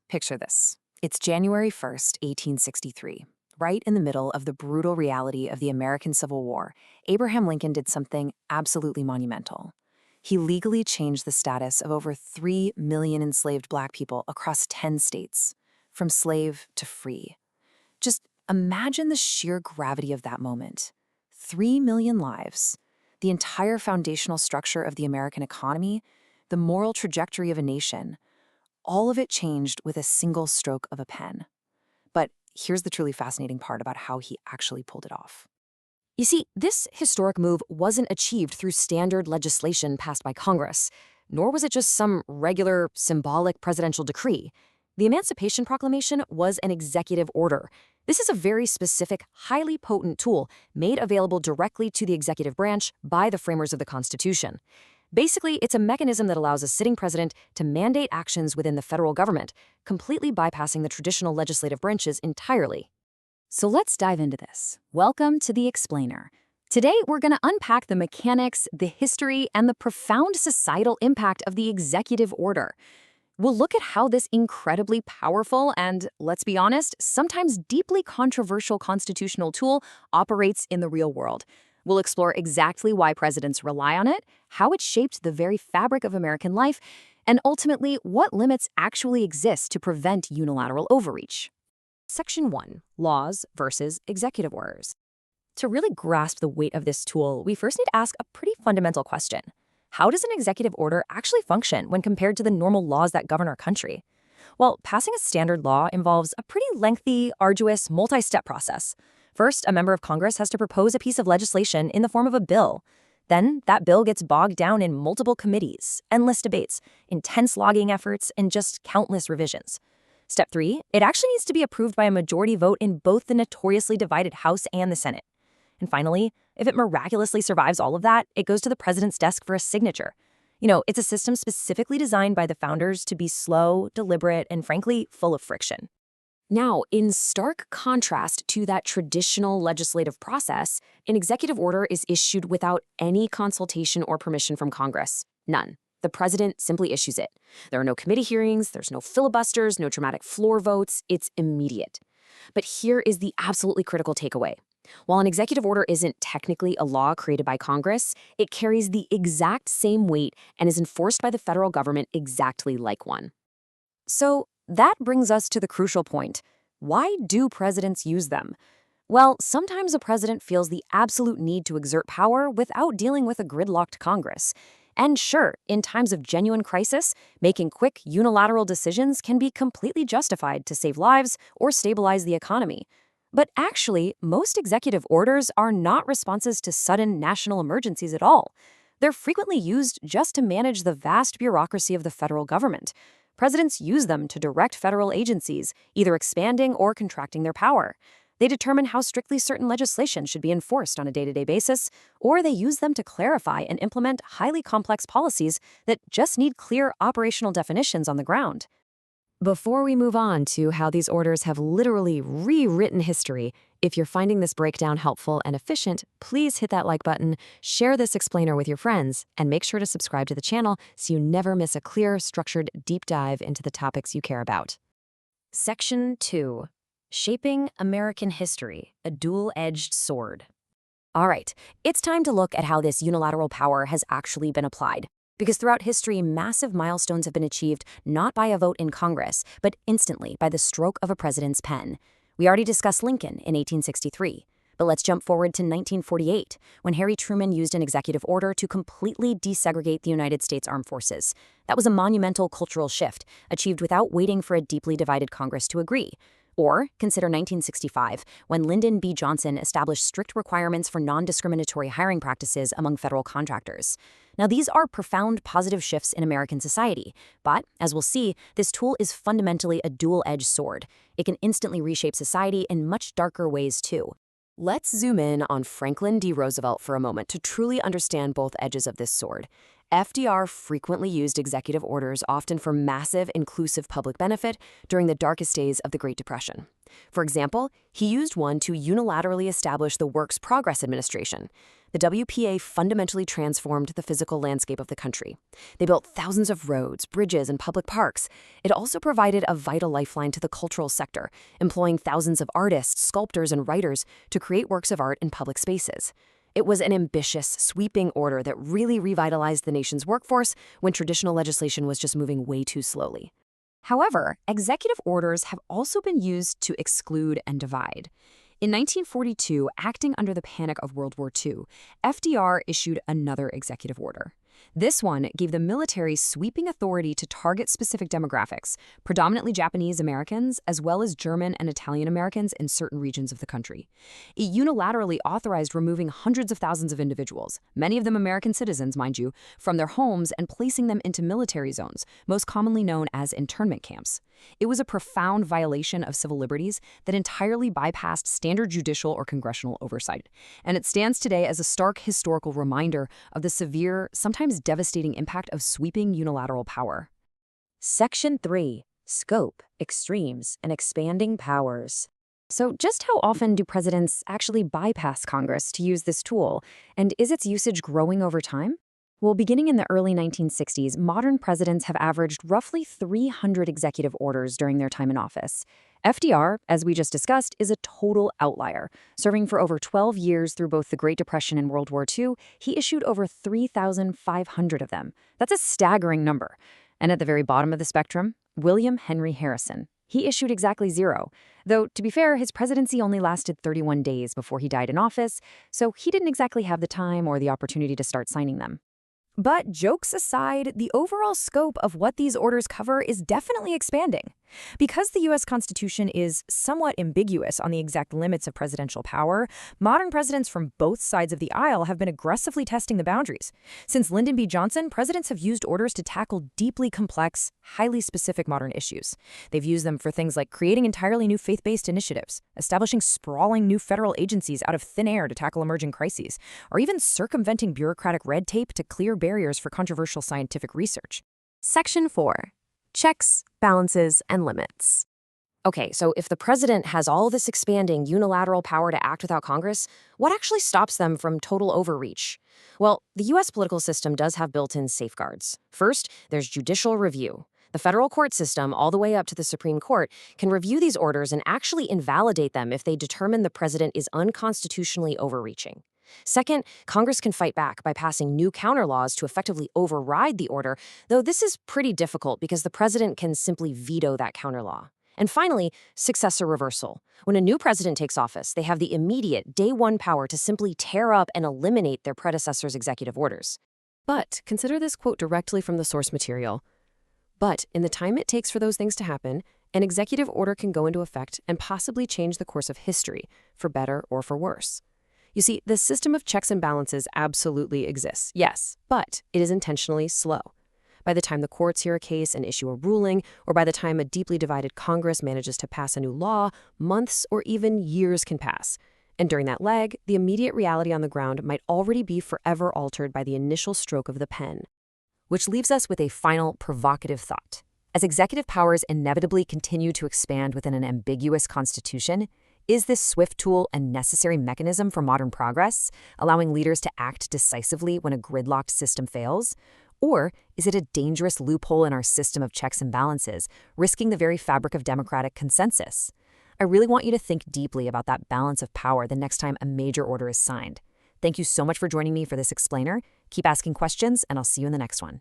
Picture this. It's January 1st, 1863. Right in the middle of the brutal reality of the American Civil War, Abraham Lincoln did something absolutely monumental. He legally changed the status of over 3 million enslaved Black people across 10 states, from slave to free. Just imagine the sheer gravity of that moment. 3 million lives, the entire foundational structure of the American economy, the moral trajectory of a nation, all of it changed with a single stroke of a pen. But here's the truly fascinating part about how he actually pulled it off. You see, this historic move wasn't achieved through standard legislation passed by Congress, nor was it just some regular, symbolic presidential decree. The Emancipation Proclamation was an executive order. This is a very specific, highly potent tool made available directly to the executive branch by the framers of the Constitution. Basically, it's a mechanism that allows a sitting president to mandate actions within the federal government, completely bypassing the traditional legislative branches entirely. So let's dive into this. Welcome to The Explainer. Today, we're going to unpack the mechanics, the history, and the profound societal impact of the executive order. We'll look at how this incredibly powerful and, let's be honest, sometimes deeply controversial constitutional tool operates in the real world. We'll explore exactly why presidents rely on it, how it shaped the very fabric of American life, and ultimately, what limits actually exist to prevent unilateral overreach. Section 1. Laws versus executive orders. To really grasp the weight of this tool, we first need to ask a pretty fundamental question. How does an executive order actually function when compared to the normal laws that govern our country? Well, passing a standard law involves a pretty lengthy, arduous, multi-step process. First, a member of Congress has to propose a piece of legislation in the form of a bill. Then, that bill gets bogged down in multiple committees, endless debates, intense lobbying efforts, and just countless revisions. Step 3, it actually needs to be approved by a majority vote in both the notoriously divided House and the Senate. And finally, if it miraculously survives all of that, it goes to the president's desk for a signature. It's a system specifically designed by the founders to be slow, deliberate, and frankly, full of friction. Now, in stark contrast to that traditional legislative process, an executive order is issued without any consultation or permission from Congress. None. The president simply issues it. There are no committee hearings, there's no filibusters, no dramatic floor votes. It's immediate. But here is the absolutely critical takeaway. While an executive order isn't technically a law created by Congress, it carries the exact same weight and is enforced by the federal government exactly like one. So that brings us to the crucial point. Why do presidents use them? Well, sometimes a president feels the absolute need to exert power without dealing with a gridlocked Congress. And sure, in times of genuine crisis, making quick, unilateral decisions can be completely justified to save lives or stabilize the economy. But actually, most executive orders are not responses to sudden national emergencies at all. They're frequently used just to manage the vast bureaucracy of the federal government. Presidents use them to direct federal agencies, either expanding or contracting their power. They determine how strictly certain legislation should be enforced on a day-to-day basis, or they use them to clarify and implement highly complex policies that just need clear operational definitions on the ground. Before we move on to how these orders have literally rewritten history, if you're finding this breakdown helpful and efficient, please hit that like button, share this explainer with your friends, and make sure to subscribe to the channel so you never miss a clear, structured deep dive into the topics you care about. Section 2. Shaping American History, a Dual-Edged Sword. All right, it's time to look at how this unilateral power has actually been applied. Because throughout history, massive milestones have been achieved not by a vote in Congress, but instantly by the stroke of a president's pen. We already discussed Lincoln in 1863. But let's jump forward to 1948, when Harry Truman used an executive order to completely desegregate the United States Armed Forces. That was a monumental cultural shift, achieved without waiting for a deeply divided Congress to agree. Or consider 1965, when Lyndon B. Johnson established strict requirements for non-discriminatory hiring practices among federal contractors. Now, these are profound positive shifts in American society, but, as we'll see, this tool is fundamentally a dual-edged sword. It can instantly reshape society in much darker ways, too. Let's zoom in on Franklin D. Roosevelt for a moment to truly understand both edges of this sword. FDR frequently used executive orders, often for massive, inclusive public benefit during the darkest days of the Great Depression. For example, he used one to unilaterally establish the Works Progress Administration. The WPA fundamentally transformed the physical landscape of the country. They built thousands of roads, bridges, and public parks. It also provided a vital lifeline to the cultural sector, employing thousands of artists, sculptors, and writers to create works of art in public spaces. It was an ambitious, sweeping order that really revitalized the nation's workforce when traditional legislation was just moving way too slowly. However, executive orders have also been used to exclude and divide. In 1942, acting under the panic of World War II, FDR issued another executive order. This one gave the military sweeping authority to target specific demographics, predominantly Japanese Americans, as well as German and Italian Americans in certain regions of the country. It unilaterally authorized removing hundreds of thousands of individuals, many of them American citizens, mind you, from their homes and placing them into military zones, most commonly known as internment camps. It was a profound violation of civil liberties that entirely bypassed standard judicial or congressional oversight, and it stands today as a stark historical reminder of the severe, sometimes devastating impact of sweeping unilateral power. Section 3. Scope, Extremes, and Expanding Powers. So just how often do presidents actually bypass Congress to use this tool, and is its usage growing over time? Well, beginning in the early 1960s, modern presidents have averaged roughly 300 executive orders during their time in office. FDR, as we just discussed, is a total outlier. Serving for over 12 years through both the Great Depression and World War II, he issued over 3,500 of them. That's a staggering number. And at the very bottom of the spectrum, William Henry Harrison. He issued exactly 0. Though, to be fair, his presidency only lasted 31 days before he died in office, so he didn't exactly have the time or the opportunity to start signing them. But jokes aside, the overall scope of what these orders cover is definitely expanding. Because the U.S. Constitution is somewhat ambiguous on the exact limits of presidential power, modern presidents from both sides of the aisle have been aggressively testing the boundaries. Since Lyndon B. Johnson, presidents have used orders to tackle deeply complex, highly specific modern issues. They've used them for things like creating entirely new faith-based initiatives, establishing sprawling new federal agencies out of thin air to tackle emerging crises, or even circumventing bureaucratic red tape to clear barriers for controversial scientific research. Section 4. Checks, Balances, and Limits. Okay, so if the president has all this expanding unilateral power to act without Congress, what actually stops them from total overreach? Well, the U.S. political system does have built-in safeguards. First, there's judicial review. The federal court system, all the way up to the Supreme Court, can review these orders and actually invalidate them if they determine the president is unconstitutionally overreaching. Second, Congress can fight back by passing new counter laws to effectively override the order, though this is pretty difficult because the president can simply veto that counter law. And finally, successor reversal. When a new president takes office, they have the immediate day-one power to simply tear up and eliminate their predecessor's executive orders. But consider this quote directly from the source material. But in the time it takes for those things to happen, an executive order can go into effect and possibly change the course of history, for better or for worse. You see, the system of checks and balances absolutely exists, yes, but it is intentionally slow. By the time the courts hear a case and issue a ruling, or by the time a deeply divided Congress manages to pass a new law, months or even years can pass. And during that lag, the immediate reality on the ground might already be forever altered by the initial stroke of the pen. Which leaves us with a final provocative thought. As executive powers inevitably continue to expand within an ambiguous constitution, is this swift tool a necessary mechanism for modern progress, allowing leaders to act decisively when a gridlocked system fails? Or is it a dangerous loophole in our system of checks and balances, risking the very fabric of democratic consensus? I really want you to think deeply about that balance of power the next time a major order is signed. Thank you so much for joining me for this explainer. Keep asking questions, and I'll see you in the next one.